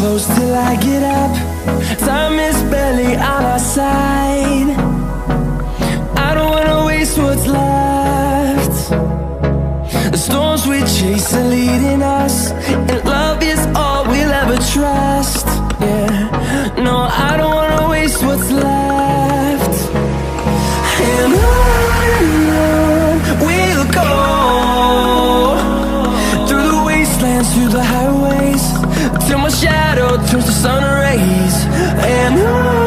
close till I get up. Time is barely on our side. I don't wanna waste what's left. The storms we chase are leading us, and love is all we'll ever trust. Yeah, no, I don't wanna waste what's left. And on we'll go, through the wastelands, through the highways, till my shadow turns to sun rays. And on